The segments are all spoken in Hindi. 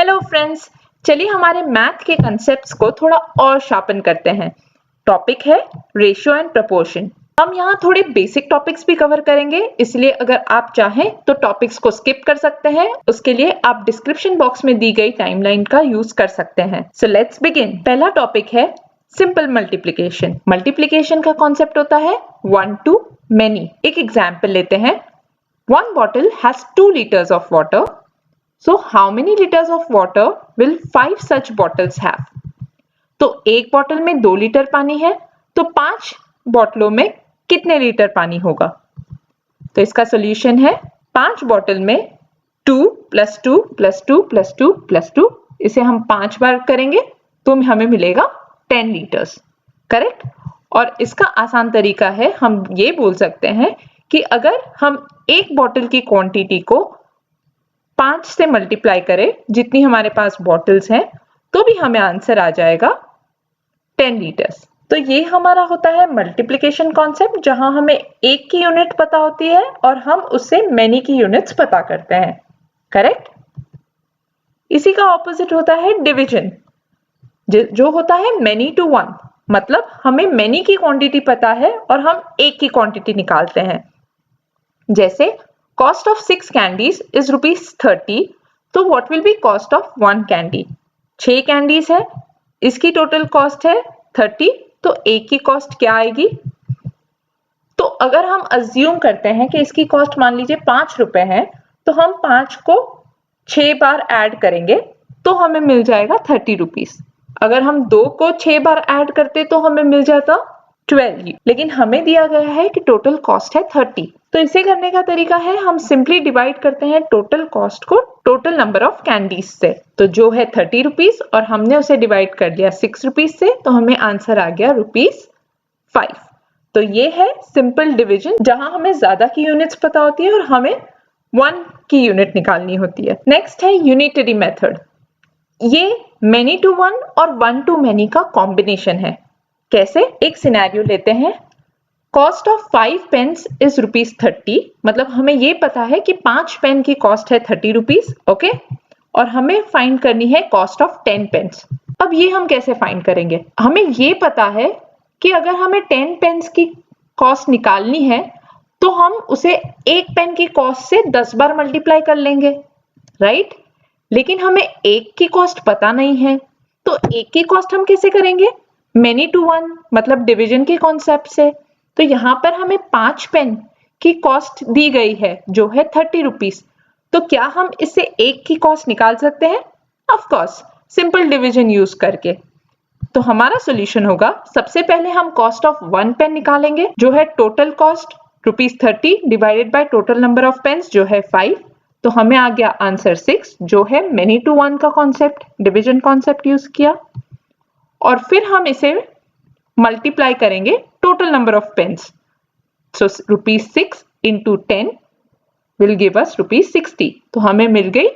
हेलो फ्रेंड्स, चलिए हमारे मैथ के कंसेप्ट्स को थोड़ा और शार्पन करते हैं। टॉपिक है रेशियो एंड प्रपोर्शन। हम यहाँ थोड़े बेसिक टॉपिक्स भी कवर करेंगे, इसलिए अगर आप चाहें तो टॉपिक्स को स्किप कर सकते हैं। उसके लिए आप डिस्क्रिप्शन बॉक्स में दी गई टाइमलाइन का यूज कर सकते हैं। So let's begin. पहला टॉपिक है सिंपल मल्टीप्लिकेशन। मल्टीप्लिकेशन का कॉन्सेप्ट होता है 1 to many। एक एग्जाम्पल लेते हैं। 1 bottle has 2 liters of water. So how many liters of water will 5 such bottles have? तो एक बॉटल में 2 लीटर पानी है, तो 5 बोतलों में कितने लीटर पानी होगा? तो इसका सॉल्यूशन है 5 बोतल में 2 + 2 + 2 + 2 + 2। इसे हम 5 बार करेंगे तो हमें मिलेगा 10 लीटर्स। करेक्ट। और इसका आसान तरीका है, हम ये बोल सकते हैं कि अगर हम एक बॉटल की क्वांटिटी को 5 से मल्टीप्लाई करें, जितनी हमारे पास बॉटल्स हैं, तो भी हमें आंसर आ जाएगा 10 लीटर्स। तो ये हमारा होता है मल्टीप्लिकेशन कॉन्सेप्ट, जहां हमें एक की यूनिट पता होती है और हम उससे मेनी की यूनिट्स पता करते हैं। करेक्ट। इसी का ऑपोजिट होता है डिवीजन, जो होता है मेनी टू 1। मतलब हमें मेनी की क्वांटिटी पता है और हम एक की क्वांटिटी निकालते हैं। जैसे cost of 6 candies is ₹30, तो what will be cost of 1 candy? 6 candies है, इसकी टोटल कॉस्ट है 30, तो एक की कॉस्ट क्या आएगी? तो अगर हम अज्यूम करते हैं कि इसकी कॉस्ट मान लीजिए 5 रुपए है, तो हम 5 को 6 बार ऐड करेंगे तो हमें मिल जाएगा 30 रुपीस। अगर हम 2 को 6 बार ऐड करते तो हमें मिल जाता 12, लेकिन हमें दिया गया है कि टोटल कॉस्ट है 30। तो इसे करने का तरीका है, हम सिंपली डिवाइड करते हैं टोटल कॉस्ट को टोटल नंबर ऑफ कैंडीज से। तो जो है 30 रुपीस और हमने उसे डिवाइड कर दिया 6 रुपीस से, तो हमें आंसर आ गया ₹5। तो ये है सिंपल डिवीजन, जहां हमें ज्यादा की यूनिट्स पता होती है और हमें 1 की यूनिट निकालनी होती है। नेक्स्ट है यूनिटरी मेथड। ये मेनी टू 1 और 1 to many का कॉम्बिनेशन है। कैसे? एक सिनेरियो लेते हैं। Cost of 5 pens is ₹30। मतलब हमें ये पता है कि 5 पेन की कॉस्ट है 30 रुपीस। ओके। और हमें फाइंड करनी है कॉस्ट ऑफ 10 पेन्स। अब ये हम कैसे फाइंड करेंगे? हमें ये पता है कि अगर हमें 10 पेन्स की कॉस्ट निकालनी है तो हम उसे एक पेन की कॉस्ट से 10 बार मल्टीप्लाई कर लेंगे, राइट? लेकिन हमें एक की कॉस्ट पता नहीं है, तो एक की कॉस्ट हम कैसे करेंगे? मेनी टू 1, मतलब डिवीजन के कॉन्सेप्ट से। तो यहां पर हमें 5 पेन की कॉस्ट दी गई है जो है 30 रुपीस। तो क्या हम इससे एक की कॉस्ट निकाल सकते हैं? Of course, simple division use करके। तो हमारा सॉल्यूशन होगा, सबसे पहले हम कॉस्ट ऑफ 1 पेन निकालेंगे, जो है total cost ₹30 divided by total number of pens जो है 5। तो हमें आ गया आंसर 6, जो है मेनी टू 1 का कॉन्सेप्ट, डिवीजन कॉन्सेप्ट यूज किया। और फिर हम इसे मल्टीप्लाई करेंगे total number of pens. So ₹6 into 10 will give us ₹60। तो हमें मिल गई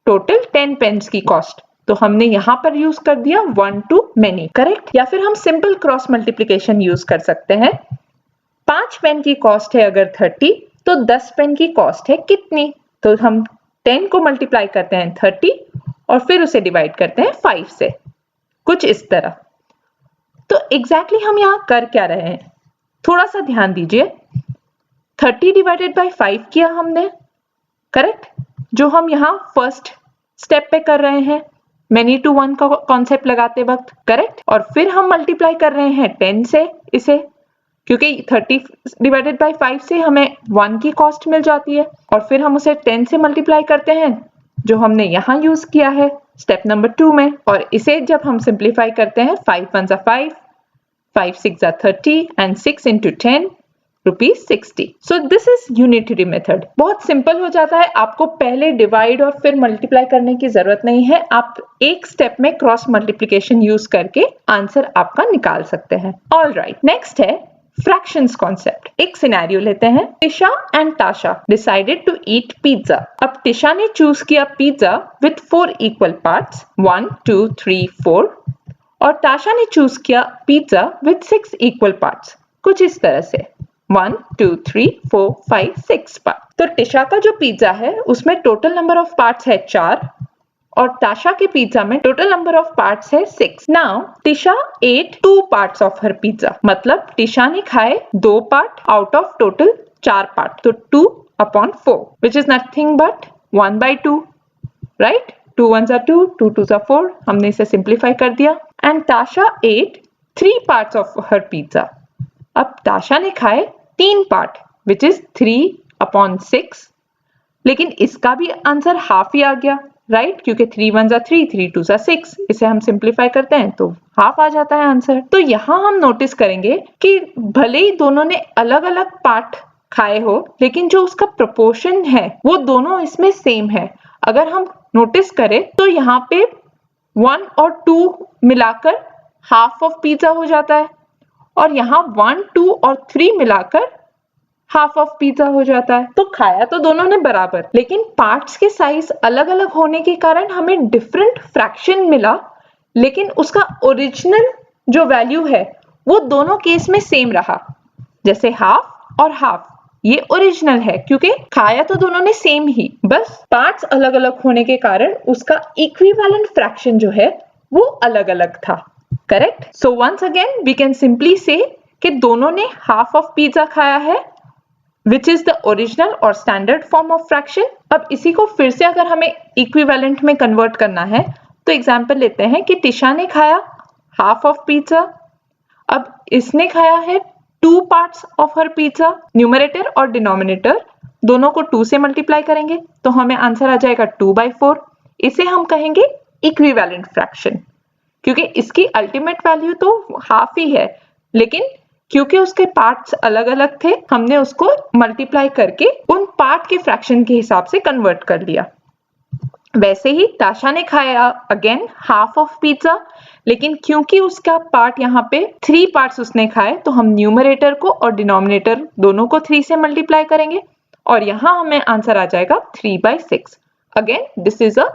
टोटल 10 पेन्स की कॉस्ट। तो हमने यहां पर यूज कर दिया 1 to many। करेक्ट। या फिर हम सिंपल क्रॉस मल्टीप्लिकेशन यूज कर सकते हैं। 5 पेन की कॉस्ट है अगर 30, तो 10 पेन की कॉस्ट है कितनी? तो हम 10 को मल्टीप्लाई करते हैं 30 और फिर उसे डिवाइड करते हैं 5 से, कुछ इस तरह। तो एग्जैक्टली हम यहां कर क्या रहे हैं? थोड़ा सा ध्यान दीजिए। 30 डिवाइडेड बाय 5 किया हमने, करेक्ट, जो हम यहां फर्स्ट स्टेप पे कर रहे हैं मेनी टू 1 का कॉन्सेप्ट लगाते वक्त, करेक्ट। और फिर हम मल्टीप्लाई कर रहे हैं 10 से इसे, क्योंकि 30 डिवाइडेड बाय 5 से हमें 1 की कॉस्ट मिल जाती है, और फिर हम उसे 10 से मल्टीप्लाई करते हैं, जो हमने यहां यूज किया है स्टेप नंबर 2 में। और इसे जब हम सिंप्लीफाई करते हैं, 5 1s are 5, 5 6s are 30 and 6 into 10 ₹60। So this is unitary method। बहुत सिंपल हो जाता है, आपको पहले डिवाइड और फिर मल्टीप्लाई करने की जरूरत नहीं है। आप एक स्टेप में क्रॉस मल्टीप्लिकेशन यूज करके आंसर आपका निकाल सकते हैं। ऑल राइट, नेक्स्ट है फ्रैक्शंस कॉन्सेप्ट। एक सिनेरियो लेते हैं। Tisha and Tasha decided to eat pizza. अब टिशा ने चूज किया पिज्जा विथ 4 इक्वल पार्ट्स, 1 2 3 4, और टाशा ने चूज किया पिज्जा विथ 6 इक्वल पार्ट्स, कुछ इस तरह से 1 2 3 4 5 6 पार्ट। तो टिशा का जो पिज्जा है उसमें टोटल नंबर ऑफ पार्ट्स है 4 और ताशा के पिज्जा में टोटल नंबर ऑफ पार्ट्स है 6. Now Tisha ate 2 parts of her pizza, मतलब टिशा ने खाए 2 part out of total 4 part, तो 2/4 which is nothing but 1/2, right? 2 ones are 2, 2 twos are 4. हमने इसे सिंप्लीफाई कर दिया. And Tasha ate 3 parts of her pizza. अब ताशा ने खाए 3 पार्ट which is 3/6, लेकिन इसका भी आंसर हाफ ही आ गया, राइट? क्योंकि 3 ones are 3, 3 twos are 6. इसे हम सिंप्लीफाई करते हैं तो हाफ आ जाता है आंसर. तो यहाँ हम नोटिस करेंगे कि भले ही दोनों ने अलग अलग पार्ट खाए हो, लेकिन जो उसका प्रोपोर्शन है वो दोनों इसमें सेम है. अगर हम नोटिस करें तो यहाँ पे 1 और 2 मिलाकर हाफ ऑफ पिज्जा हो जाता है, और यहाँ 1, 2 और 3 मिलाकर हाफ ऑफ पिज्जा हो जाता है. तो खाया तो दोनों ने बराबर, लेकिन पार्ट्स के साइज अलग अलग होने के कारण हमें डिफरेंट फ्रैक्शन मिला, लेकिन उसका ओरिजिनल जो वैल्यू है वो दोनों केस में सेम रहा. जैसे हाफ और हाफ ये ओरिजिनल है क्योंकि खाया तो दोनों ने सेम ही, बस पार्ट्स अलग अलग होने के कारण उसका इक्विवेलेंट फ्रैक्शन जो है वो अलग अलग था. Correct? So once again we can simply say कि दोनों ने हाफ ऑफ पिज्जा खाया है which is the original और standard form of fraction. अब इसी को फिर से अगर हमें इक्विवेलेंट में कन्वर्ट करना है तो एग्जांपल लेते हैं कि टिशा ने खाया हाफ ऑफ पिज्जा. अब इसने खाया है 2 parts of her pizza. Numerator और डिनोमिनेटर दोनों को 2 से मल्टीप्लाई करेंगे तो हमें आंसर आ जाएगा 2/4. इसे हम कहेंगे इक्विवेलेंट फ्रैक्शन, क्योंकि इसकी अल्टीमेट वैल्यू तो हाफ ही है, लेकिन क्योंकि उसके पार्ट्स अलग अलग थे हमने उसको मल्टीप्लाई करके उन पार्ट के फ्रैक्शन के हिसाब से कन्वर्ट कर लिया. वैसे ही ताशा ने खाया अगेन हाफ ऑफ पिज्जा, लेकिन क्योंकि उसका पार्ट यहाँ पे 3 पार्ट्स उसने खाए तो हम न्यूमरेटर को और डिनोमिनेटर दोनों को 3 से मल्टीप्लाई करेंगे और यहाँ हमें आंसर आ जाएगा 3/6. Again this is a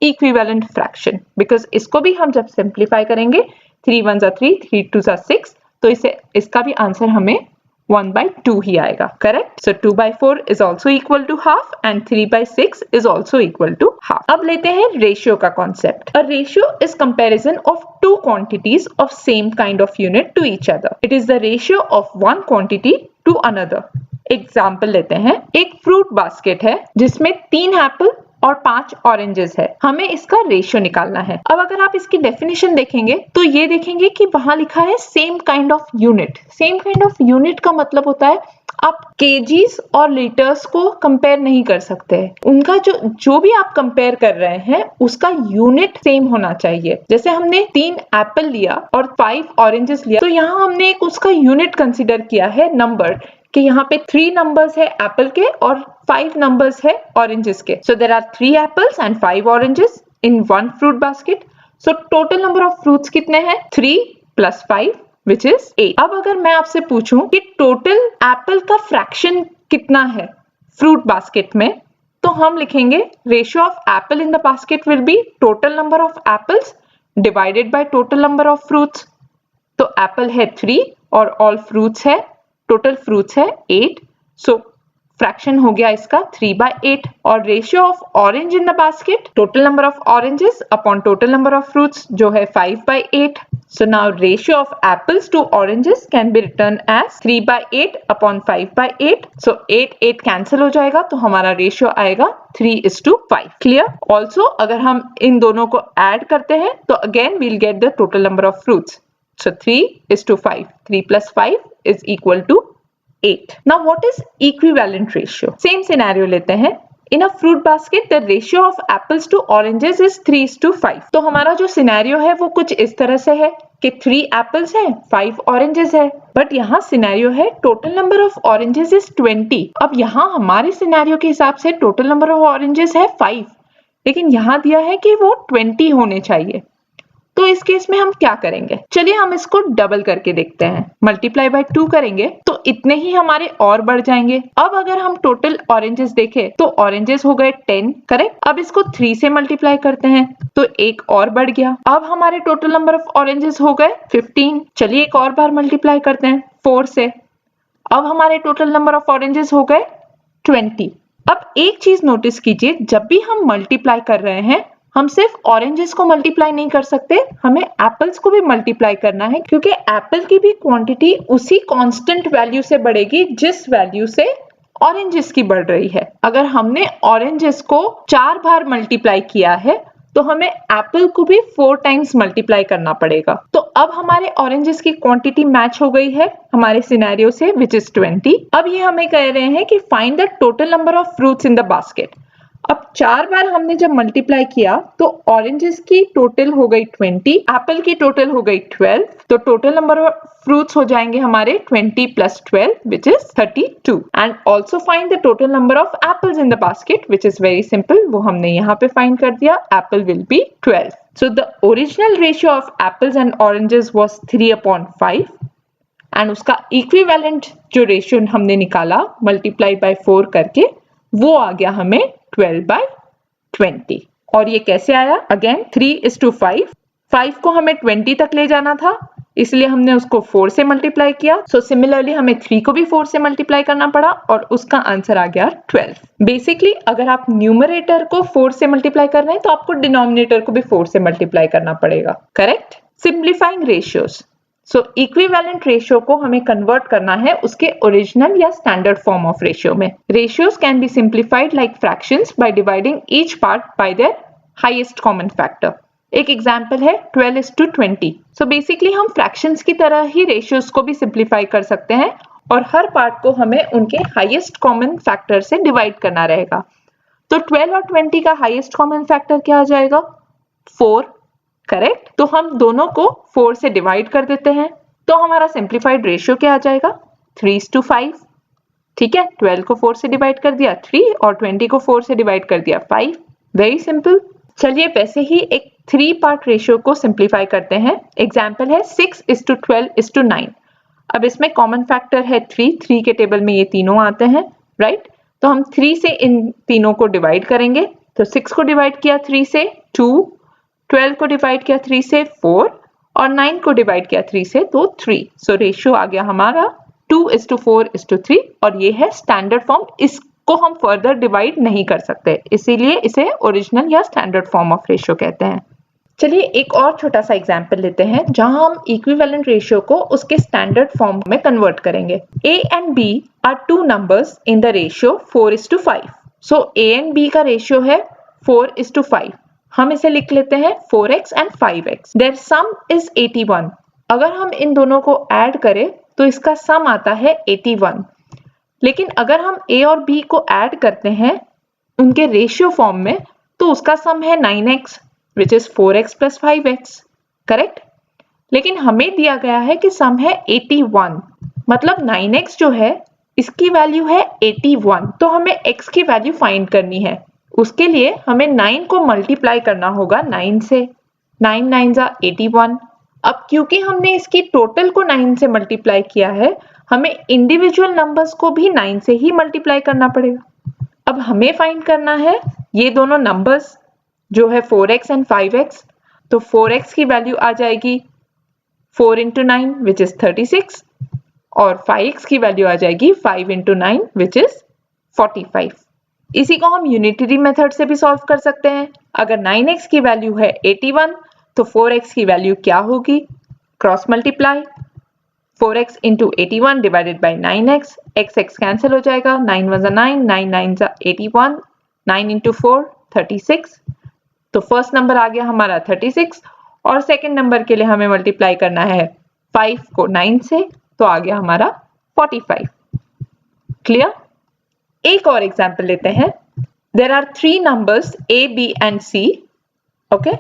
equivalent fraction because इसको भी हम जब सिंप्लीफाई करेंगे 3 ones are 3, 3 twos are 6, तो इसका भी आंसर हमें 1/2 ही आएगा. Correct? So 2/4 is also equal to half and 3/6 is also equal to half. अब लेते हैं रेशियो का concept. A ratio is comparison of two quantities of same kind of unit to each other. It is the ratio of one quantity to another. Example लेते हैं. एक फ्रूट बास्केट है जिसमें 3 एप्पल और 5 ऑरेंजेस है. हमें इसका रेशियो निकालना है. अब अगर आप इसकी डेफिनेशन देखेंगे तो ये देखेंगे कि वहां लिखा है same kind of unit. Same kind of unit का मतलब होता है आप केजीज और लीटर्स को कंपेयर नहीं कर सकते. उनका जो भी आप कंपेयर कर रहे हैं उसका यूनिट सेम होना चाहिए. जैसे हमने 3 एप्पल लिया और 5 ऑरेंजेस लिया तो यहाँ हमने एक उसका यूनिट कंसिडर किया है नंबर, कि यहाँ पे 3 नंबर्स है एप्पल के और 5 नंबर्स है ऑरेंजेस के. So there are 3 apples and 5 oranges in one fruit basket. So total number of fruits कितने हैं? 3 + 5 which is 8. अब अगर मैं आपसे पूछूं कि टोटल एप्पल का फ्रैक्शन कितना है फ्रूट बास्केट में, तो हम लिखेंगे ratio of apple in the basket will be total number of apples divided by total number of fruits. तो एप्पल है 3 और ऑल फ्रूट्स है, टोटल फ्रूट्स है 8, सो फ्रैक्शन हो गया इसका 3/8. और ratio of orange in the basket total number of oranges upon total number of fruits जो है 5/8. So now ratio of apples to oranges can be written as 3/8 upon 5/8. So 8 cancel हो जाएगा तो हमारा रेशियो आएगा 3:5. क्लियर? ऑल्सो अगर हम इन दोनों को ऐड करते हैं तो again we'll get the total number of fruits. So 3:5. 3 + 5 is equal to 8. Now what is equivalent ratio? Same scenario लेते हैं. In a fruit basket, the ratio of apples to oranges is 3:5. तो हमारा जो सिनेरियो है वो कुछ इस तरह से है कि 3 एप्पल्स हैं, 5 ऑरेंजेस है. बट यहाँ सिनेरियो है total number of oranges is 20. अब यहाँ हमारे सिनेरियो के हिसाब से टोटल नंबर ऑफ ऑरेंजेस है 5, लेकिन यहाँ दिया है कि वो 20 होने चाहिए. तो इस केस में हम क्या करेंगे? चलिए हम इसको डबल करके देखते हैं. मल्टीप्लाई बाय 2 करेंगे तो इतने ही हमारे और बढ़ जाएंगे. अब अगर हम टोटल ऑरेंजेस देखें तो ऑरेंजेस हो गए 10. करेक्ट? अब इसको 3 से मल्टीप्लाई करते हैं तो एक और बढ़ गया. अब हमारे टोटल नंबर ऑफ ऑरेंजेस हो गए 15. चलिए एक और बार मल्टीप्लाई करते हैं 4 से. अब हमारे टोटल नंबर ऑफ ऑरेंजेस हो गए 20. अब एक चीज नोटिस कीजिए, जब भी हम मल्टीप्लाई कर रहे हैं हम सिर्फ ऑरेंजेस को मल्टीप्लाई नहीं कर सकते, हमें एप्पल्स को भी मल्टीप्लाई करना है, क्योंकि एप्पल की भी क्वांटिटी उसी कांस्टेंट वैल्यू से बढ़ेगी जिस वैल्यू से ऑरेंजेस की बढ़ रही है। अगर हमने ऑरेंजेस को 4 बार मल्टीप्लाई किया है तो हमें एप्पल को भी 4 टाइम्स मल्टीप्लाई करना पड़ेगा। तो अब हमारे ऑरेंजेस की क्वांटिटी मैच हो गई है हमारे सिनेरियो से, विच इज 20। अब ये हमें कह रहे हैं कि find the total number of fruits in the basket. अब 4 बार हमने जब मल्टीप्लाई किया तो ऑरेंजेस की टोटल हो गई 20, एप्पल की टोटल हो गई 12, तो टोटल नंबर ऑफ फ्रूट्स हो जाएंगे हमारे 20 plus 12 which is 32। And also find the total number of apples in the basket which is very simple, वो हमने यहाँ पे फाइंड कर दिया, Apple will be 12। So the original ratio of apples and oranges was 3/5 and उसका इक्विवेलेंट जो रेशियो हमने निकाला मल्टीप्लाई बाय 4 करके, वो आ गया हमें 12/20। और ये कैसे आया? अगेन 3:5, 5 को हमें 20 तक ले जाना था, इसलिए हमने उसको 4 से मल्टीप्लाई किया। सो सिमिलरली हमें 3 को भी 4 से मल्टीप्लाई करना पड़ा और उसका आंसर आ गया 12। बेसिकली अगर आप न्यूमरेटर को 4 से मल्टीप्लाई कर रहे हैं तो आपको डिनोमिनेटर को भी 4 से मल्टीप्लाई करना पड़ेगा, करेक्ट? सिंप्लीफाइंग रेशियोज, सो इक्विवेलेंट रेशियो को हमें कन्वर्ट करना है उसके ओरिजिनल या स्टैंडर्ड फॉर्म ऑफ रेशियो में। Ratios can be simplified like fractions by dividing each part by there highest common factor. एक एग्जांपल है 12:20। सो बेसिकली हम फ्रैक्शंस की तरह ही रेशियोज को भी सिंप्लीफाई कर सकते हैं और हर पार्ट को हमें उनके हाईएस्ट कॉमन फैक्टर से डिवाइड करना रहेगा। तो 12 और 20 का हाईएस्ट कॉमन फैक्टर क्या आ जाएगा? 4, करेक्ट? तो हम दोनों को 4 से डिवाइड कर देते हैं, तो हमारा सिंप्लीफाइड रेशियो क्या आ जाएगा? 3:5। ठीक है, 12 को 4 से डिवाइड कर दिया 3 और 20 को 4 से डिवाइड कर दिया 5। Very simple. चलिए वैसे ही एक 3 पार्ट रेशियो को सिंप्लीफाई करते हैं। एग्जाम्पल है 6:12:9। अब इसमें कॉमन फैक्टर है 3 के टेबल में ये तीनों आते हैं, राइट? तो हम 3 से इन तीनों को डिवाइड करेंगे। तो 6 को डिवाइड किया 3 से 2, 12 को डिवाइड किया 3 से 4 और 9 को डिवाइड किया 3 से तो 3। सो रेशियो आ गया हमारा 2:4:3 और ये है स्टैंडर्ड फॉर्म। इसको हम फर्दर डिवाइड नहीं कर सकते, इसीलिए इसे ओरिजिनल या स्टैंडर्ड फॉर्म ऑफ रेशियो कहते हैं। चलिए एक और छोटा सा एग्जांपल लेते हैं जहां हम इक्विवेलेंट रेशियो को उसके स्टैंडर्ड फॉर्म में कन्वर्ट करेंगे। A and B are two numbers in the ratio 4:5. So A and B का रेशियो है 4:5। हम इसे लिख लेते हैं 4x and 5x. Their sum is 81. अगर हम इन दोनों को ऐड करें तो इसका सम आता है 81। लेकिन अगर हम A और B को ऐड करते हैं उनके रेशियो फॉर्म में तो उसका सम है 9x which is 4x plus 5x, correct? लेकिन हमें दिया गया है कि सम है 81, मतलब 9x जो है इसकी वैल्यू है 81, तो हमें x की वैल्यू फाइंड करनी है। उसके लिए हमें 9 को मल्टीप्लाई करना होगा 9 से। 9 9s are 81। अब क्योंकि हमने इसकी टोटल को 9 से मल्टीप्लाई किया है, हमें इंडिविजुअल नंबर्स को भी 9 से ही मल्टीप्लाई करना पड़ेगा। अब हमें फाइंड करना है ये दोनों नंबर्स जो है 4x and 5x। तो 4x की वैल्यू आ जाएगी 4 into 9 which is 36 और 5x की वैल्यू आ जाएगी 5 into 9 which is 45। इसी को हम यूनिटरी मेथड से भी सॉल्व कर सकते हैं। अगर 9x की वैल्यू है 81 तो 4x की वैल्यू क्या होगी? Cross multiply 4x into 81 divided by 9x, x cancel हो जाएगा, 9 1s are 9, 9 9s are 81, 9 into 4 36। तो फर्स्ट नंबर आ गया हमारा 36 और सेकंड नंबर के लिए हमें मल्टीप्लाई करना है 5 को 9 से, तो आ गया हमारा 45। क्लियर? एक और एग्जांपल लेते हैं। There are 3 numbers a, b and c. Okay,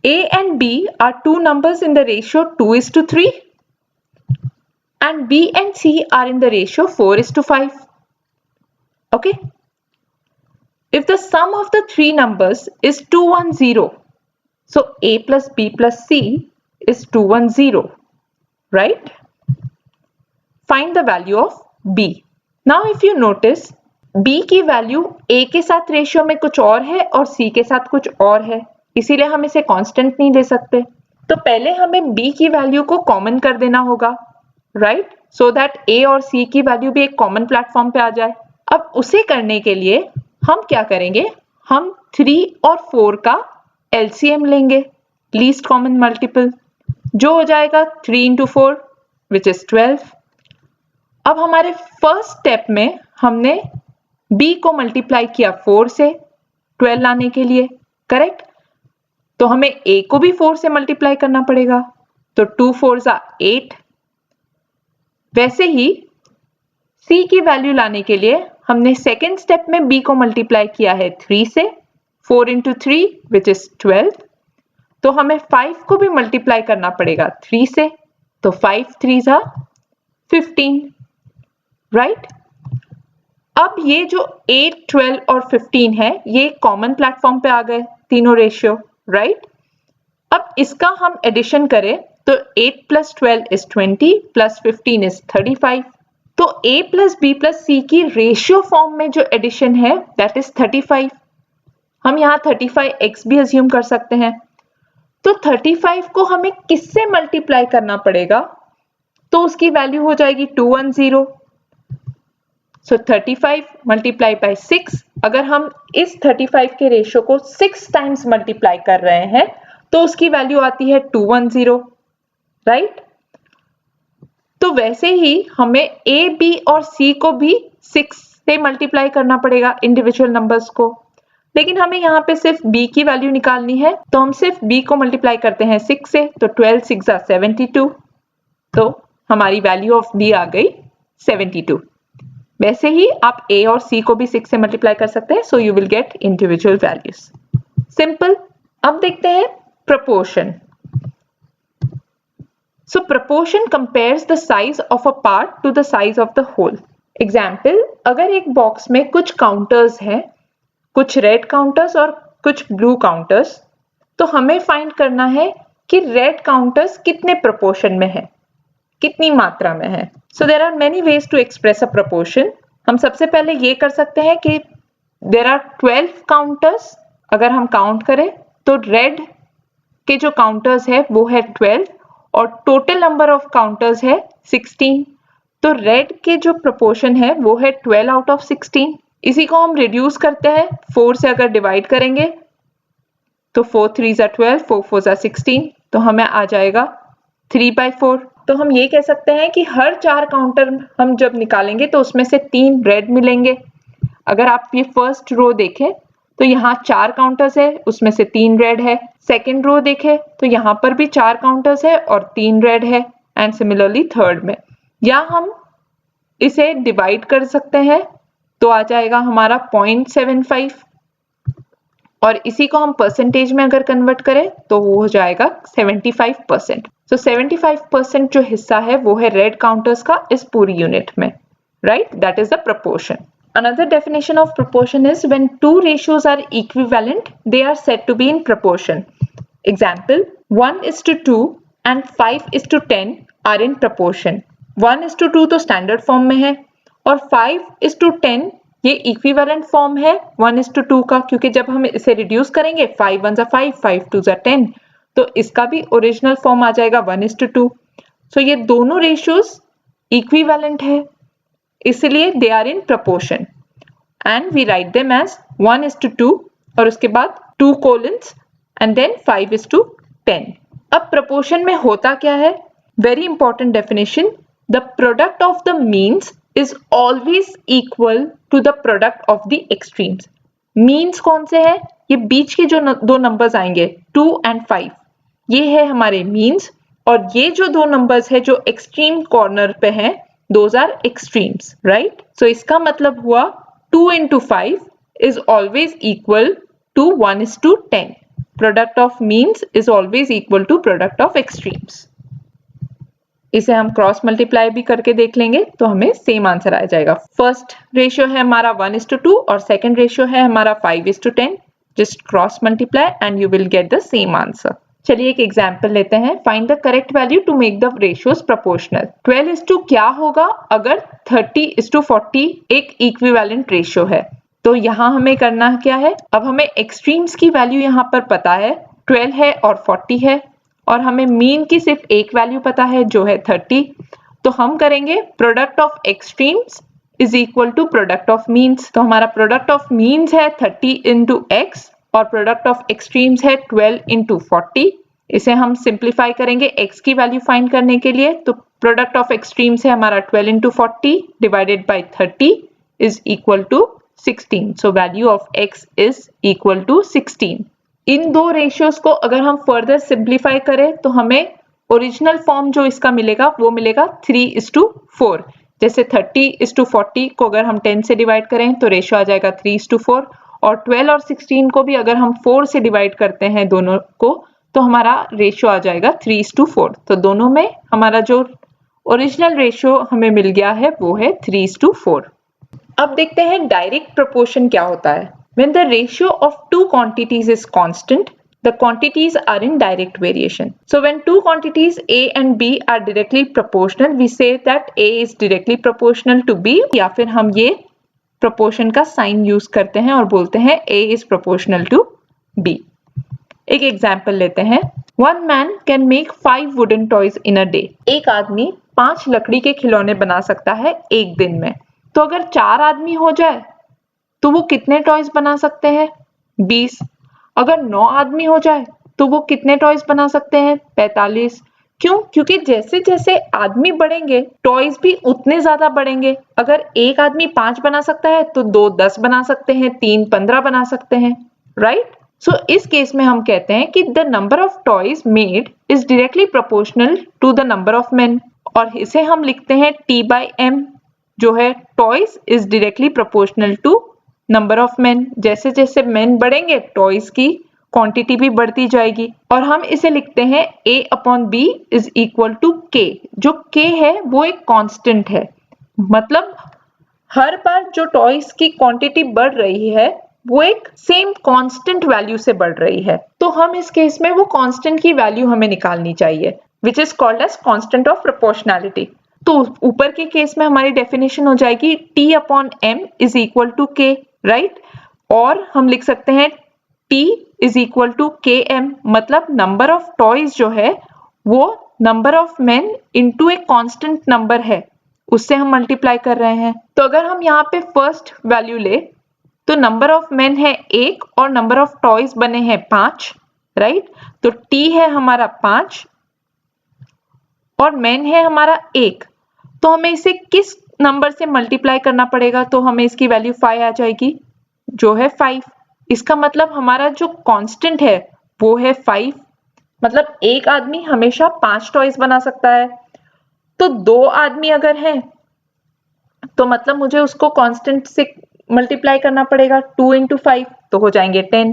a and b are 2 numbers in the ratio 2:3 and b and c are in the ratio 4:5. Okay, if the sum of the 3 numbers is 210, so a plus b plus c is 210, right? Find the value of b. Now if you notice, b की वैल्यू a के साथ रेशियो में कुछ और है और c के साथ कुछ और है, इसीलिए हम इसे कांस्टेंट नहीं दे सकते। तो पहले हमें b की वैल्यू को कॉमन कर देना होगा, राइट? सो दैट a और c की वैल्यू भी एक कॉमन प्लेटफॉर्म पे आ जाए। अब उसे करने के लिए हम क्या करेंगे? हम 3 और 4 का LCM लेंगे, लीस्ट कॉमन मल्टीपल, जो हो जाएगा 3 into 4 विच इज 12। अब हमारे फर्स्ट स्टेप में हमने b को मल्टीप्लाई किया 4 से 12 लाने के लिए, करेक्ट? तो हमें a को भी 4 से मल्टीप्लाई करना पड़ेगा, तो 2 4s are 8। वैसे ही c की वैल्यू लाने के लिए हमने सेकेंड स्टेप में b को मल्टीप्लाई किया है 3 से, 4 into 3 विच इज 12। तो हमें 5 को भी मल्टीप्लाई करना पड़ेगा 3 से, तो 5 3s are 15, राइट? अब ये जो 8, 12 और 15 है, ये कॉमन प्लेटफॉर्म पे आ गए तीनों रेशियो, राइट? अब इसका हम एडिशन करें तो 8 plus 12 is 20 plus 15 is 35। तो a plus b plus c की रेशियो फॉर्म में जो एडिशन है दैट इज 35। हम यहाँ 35x भी अज्यूम कर सकते हैं। तो 35 को हमें किससे मल्टीप्लाई करना पड़ेगा? तो उसकी वैल्यू हो जाएगी 210। सो 35 मल्टीप्लाई बाय 6। अगर हम इस 35 के रेशियो को 6 टाइम्स मल्टीप्लाई कर रहे हैं तो उसकी वैल्यू आती है 210, राइट? तो वैसे ही हमें a, b और c को भी 6 से मल्टीप्लाई करना पड़ेगा इंडिविजुअल नंबर्स को, लेकिन हमें यहाँ पे सिर्फ b की वैल्यू निकालनी है, तो हम सिर्फ b को मल्टीप्लाई करते हैं 6 से, तो 12 6 are 72। तो हमारी वैल्यू ऑफ b आ गई 72। वैसे ही आप a और c को भी 6 से मल्टीप्लाई कर सकते हैं, so you will gate individual values. Simple. अब देखते हैं proportion. So proportion compares the size of a part to the size of the whole. Example, अगर एक बॉक्स में कुछ काउंटर्स हैं, कुछ रेड काउंटर्स और कुछ ब्लू काउंटर्स, तो हमें फाइंड करना है कि रेड काउंटर्स कितने प्रोपोर्शन में है, कितनी मात्रा में है। So there are many ways to express a proportion. हम सबसे पहले ये कर सकते हैं कि there are 12 काउंटर्स। अगर हम काउंट करें तो रेड के जो काउंटर्स है वो है 12 और टोटल नंबर ऑफ काउंटर्स है 16। तो रेड के जो प्रोपोर्शन है वो है 12 आउट ऑफ 16। इसी को हम रिड्यूस करते हैं, 4 से अगर डिवाइड करेंगे तो 4 3s are 12, 4 4s are 16, तो हमें आ जाएगा 3/4। तो हम ये कह सकते हैं कि हर 4 काउंटर हम जब निकालेंगे तो उसमें से 3 रेड मिलेंगे। अगर आप ये फर्स्ट रो देखें तो यहाँ 4 काउंटर्स है, उसमें से 3 रेड है। सेकेंड रो देखें तो यहाँ पर भी 4 काउंटर्स है और 3 रेड है, एंड सिमिलरली थर्ड में। या हम इसे डिवाइड कर सकते हैं तो आ जाएगा हमारा 0.75, और इसी को हम परसेंटेज में अगर कन्वर्ट करें तो वो हो जाएगा 75%। तो 75% जो हिस्सा है वो है रेड काउंटर्स का इस पूरी यूनिट में, right? That is the proportion. Another definition of proportion is when two ratios are equivalent, they are said to be in proportion. Example, 1:2 and 5:10 are in proportion. 1:2 तो standard form में है और 5:10 ये equivalent form है 1:2 का, क्योंकि जब हम इसे reduce करेंगे 5 1s are 5, 5 2s are 10, तो इसका भी ओरिजिनल फॉर्म आ जाएगा 1:2। सो ये दोनों रेशियोज इक्विवेलेंट है, इसलिए they are in proportion and we write them as 1:2 और उसके बाद 2 कोलन्स एंड देन 5:10। अब प्रपोर्शन में होता क्या है? Very important definition, the product of the means is always equal to the product of the extremes. Means कौन से हैं? ये बीच के जो दो नंबर्स आएंगे 2 and 5, ये है हमारे मीन्स, और ये जो दो नंबर्स है जो एक्सट्रीम कॉर्नर पे हैं, those are extremes, right? So इसका मतलब हुआ 2 into 5 is always equal to 1:10. Product of means is always equal to product of extremes. इसे हम क्रॉस मल्टीप्लाई भी करके देख लेंगे तो हमें सेम आंसर आ जाएगा। फर्स्ट रेशियो है हमारा 1:2 और सेकंड रेशियो है हमारा 5:10। Just cross multiply and you will get the same answer. चलिए एक एग्जाम्पल लेते हैं। Find the correct value to make the ratios proportional. 12:2 क्या होगा अगर 30:40 एक इक्विवेलेंट रेशियो है? तो यहाँ हमें करना क्या है? अब हमें एक्सट्रीम्स की वैल्यू यहाँ पर पता है, 12 है और 40 है, और हमें मीन की सिर्फ एक वैल्यू पता है जो है 30। तो हम करेंगे product of extremes is equal to product of means. तो हमारा प्रोडक्ट ऑफ मीन्स है 30 इंटू एक्स और प्रोडक्ट ऑफ एक्सट्रीम्स है 12 इंटू 40। इसे हम सिंप्लीफाई करेंगे x की वैल्यू फाइंड करने के लिए। तो प्रोडक्ट ऑफ एक्सट्रीम्स है हमारा 12 into 40 divided by 30 is equal to 16। So value of x is equal to 16। इन दो रेशियोज को अगर हम फर्दर सिंप्लीफाई करें तो हमें ओरिजिनल फॉर्म जो इसका मिलेगा वो मिलेगा 3:4। जैसे 30:40 को अगर हम 10 से डिवाइड करें तो रेशियो आ जाएगा 3:4 और 12 और 16 को भी अगर हम 4 से डिवाइड करते हैं दोनों को तो हमारा रेशियो आ जाएगा 3:4। तो दोनों में हमारा जो ओरिजिनल रेशियो हमें मिल गया है वो है 3:4। अब देखते हैं डायरेक्ट प्रोपोर्शन क्या होता है। When the ratio of two quantities is constant, the quantities are in direct variation. So when two quantities A and B are directly proportional, we say that A is directly proportional to B, या फिर हम ये proportion का sign use करते हैं और बोलते हैं A is proportional to B. एक एग्जाम्पल लेते हैं। One man can make 5 wooden toys in a day. एक आदमी 5 लकड़ी के खिलौने बना सकता है एक दिन में। तो अगर 4 आदमी हो जाए तो वो कितने टॉयज बना सकते हैं? 20। अगर 9 आदमी हो जाए तो वो कितने टॉयज बना सकते हैं? 45। क्यों? क्योंकि जैसे जैसे आदमी बढ़ेंगे टॉयज भी उतने ज्यादा बढ़ेंगे। अगर एक आदमी 5 बना सकता है तो 2 10 बना सकते हैं, 3 15 बना सकते हैं, राइट? सो इस केस में हम कहते हैं कि the number of toys made is directly proportional to the number of men, और इसे हम लिखते हैं T/M, जो है toys is directly proportional to number of men. जैसे जैसे मेन बढ़ेंगे टॉयज की क्वांटिटी भी बढ़ती जाएगी, और हम इसे लिखते हैं A/B is equal to K। जो K है वो एक कांस्टेंट है, मतलब हर बार जो टॉयज की क्वांटिटी बढ़ रही है वो एक सेम कांस्टेंट वैल्यू से बढ़ रही है। तो हम इस केस में वो कांस्टेंट की वैल्यू हमें निकालनी चाहिए, which is called as constant of proportionality. तो ऊपर के केस में हमारी डेफिनेशन हो जाएगी T/M is equal to K, right? और हम लिख सकते हैं T is equal to KM, मतलब नंबर ऑफ टॉयज जो है वो नंबर ऑफ मेन इनटू एक कांस्टेंट नंबर है, उससे हम मल्टीप्लाई कर रहे हैं। तो अगर हम यहाँ पे फर्स्ट वैल्यू ले तो नंबर ऑफ मेन है 1 और नंबर ऑफ टॉयज बने हैं 5, राइट? तो T है हमारा 5 और मेन है हमारा 1, तो हमें इसे किस नंबर से मल्टीप्लाई करना पड़ेगा? तो हमें इसकी वैल्यू 5 आ जाएगी, जो है 5। इसका मतलब हमारा जो कांस्टेंट है वो है 5, मतलब एक आदमी हमेशा 5 टॉयज बना सकता है। तो 2 आदमी अगर हैं तो मतलब मुझे उसको कांस्टेंट से मल्टीप्लाई करना पड़ेगा, 2 इंटू 5 तो हो जाएंगे 10।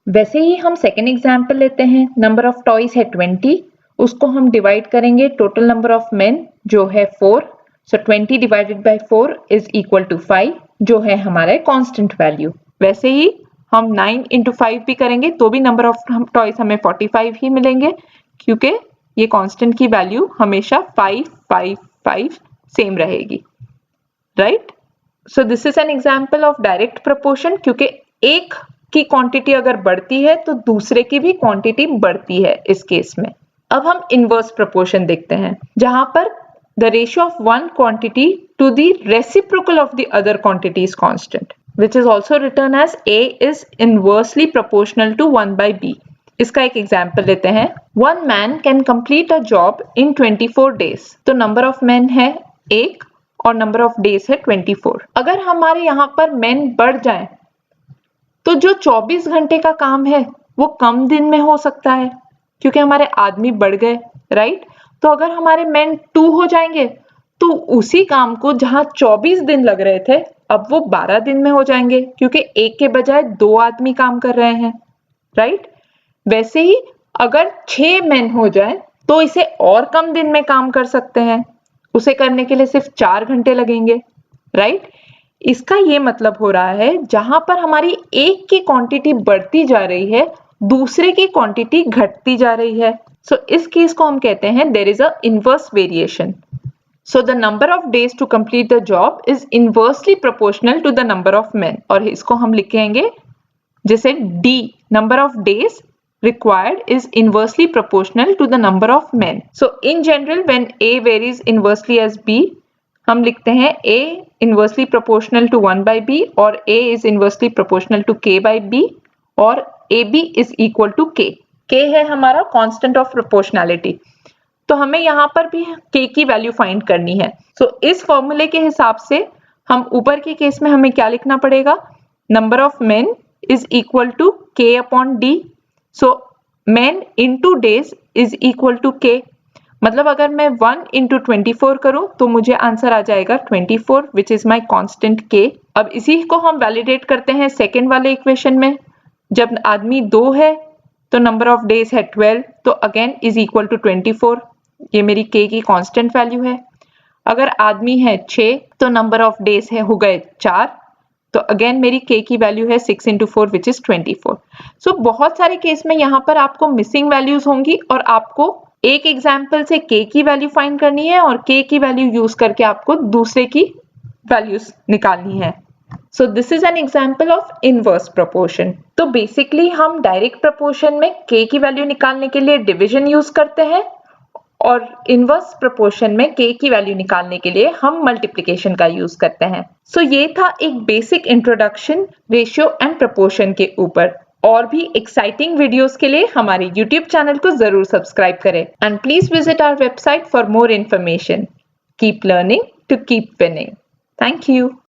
वैसे ही हम सेकेंड एग्जाम्पल लेते हैं। नंबर ऑफ टॉयज है 20, उसको हम डिवाइड करेंगे टोटल नंबर ऑफ मेन जो है 4। So 20 divided by 4 is equal to 5, जो है हमारा कांस्टेंट वैल्यू। वैसे ही हम 9 इंटू 5 भी करेंगे तो भी नंबर ऑफ टॉयज हमें 45 ही मिलेंगे, क्योंकि ये कांस्टेंट की वैल्यू हमेशा 5 5 5 सेम रहेगी, right? So this is an example of direct proportion, क्योंकि एक की क्वांटिटी अगर बढ़ती है तो दूसरे की भी क्वांटिटी बढ़ती है इस केस में। अब हम इनवर्स प्रोपोर्शन देखते हैं, जहां पर the ratio of one quantity to the reciprocal of the other quantity is constant, which is also written as A is inversely proportional to 1 by B. इसका एक एग्जाम्पल लेते हैं। One man can complete a job in 24 days. तो नंबर ऑफ men है 1 और नंबर ऑफ डेज है 24। अगर हमारे यहाँ पर men बढ़ जाए तो जो 24 घंटे का काम है वो कम दिन में हो सकता है, क्योंकि हमारे आदमी बढ़ गए, राइट? तो अगर हमारे मेन 2 हो जाएंगे तो उसी काम को जहां 24 दिन लग रहे थे अब वो 12 दिन में हो जाएंगे, क्योंकि एक के बजाय 2 आदमी काम कर रहे हैं, राइट? वैसे ही अगर 6 मेन हो जाए तो इसे और कम दिन में काम कर सकते हैं, उसे करने के लिए सिर्फ 4 घंटे लगेंगे, राइट? इसका ये मतलब हो रहा है जहां पर हमारी एक की क्वांटिटी बढ़ती जा रही है दूसरे की क्वांटिटी घटती जा रही है। सो इस केस को हम कहते हैं there is a inverse variation. So the number of days to complete the job is inversely proportional to the number of men, और इसको हम लिखेंगे जैसे D, number of days required is inversely proportional to the number of men. So in general, when A varies inversely as B, हम लिखते हैं a inversely proportional to 1 by b और a is inversely proportional to k by b और ab is equal to k। k है हमारा कांस्टेंट ऑफ प्रोपोर्शनैलिटी, तो हमें यहाँ पर भी k की वैल्यू फाइंड करनी है। सो इस फॉर्मूले के हिसाब से हम ऊपर के केस में हमें क्या लिखना पड़ेगा, number of men is equal to k upon d। So men into days is equal to k, मतलब अगर मैं 1 इंटू 24 करूं तो मुझे आंसर आ जाएगा 24 which is my constant k। अब इसी को हम वैलिडेट करते हैं सेकेंड वाले इक्वेशन में। जब आदमी 2 है तो नंबर ऑफ डेज है 12, तो अगेन इज इक्वल टू 24, ये मेरी k की कांस्टेंट वैल्यू है। अगर आदमी है 6 तो नंबर ऑफ डेज है हो गए 4, तो अगेन मेरी k की वैल्यू है 6 इंटू 4 विच इज 24। सो बहुत सारे केस में यहाँ पर आपको मिसिंग वैल्यूज होंगी और आपको एक एग्जाम्पल से k की वैल्यू फाइंड करनी है और k की वैल्यू यूज करके आपको दूसरे की वैल्यूज निकालनी है। So this is an example of inverse proportion. तो बेसिकली हम डायरेक्ट प्रोपोर्शन में k की वैल्यू निकालने के लिए डिविजन यूज करते हैं और इनवर्स प्रोपोर्शन में k की वैल्यू निकालने के लिए हम मल्टीप्लिकेशन का यूज करते हैं। सो ये था एक basic introduction ratio and proportion के ऊपर। और भी एक्साइटिंग वीडियोस के लिए हमारे YouTube चैनल को जरूर सब्सक्राइब करें and please visit our website for more information. Keep learning to keep winning. Thank you.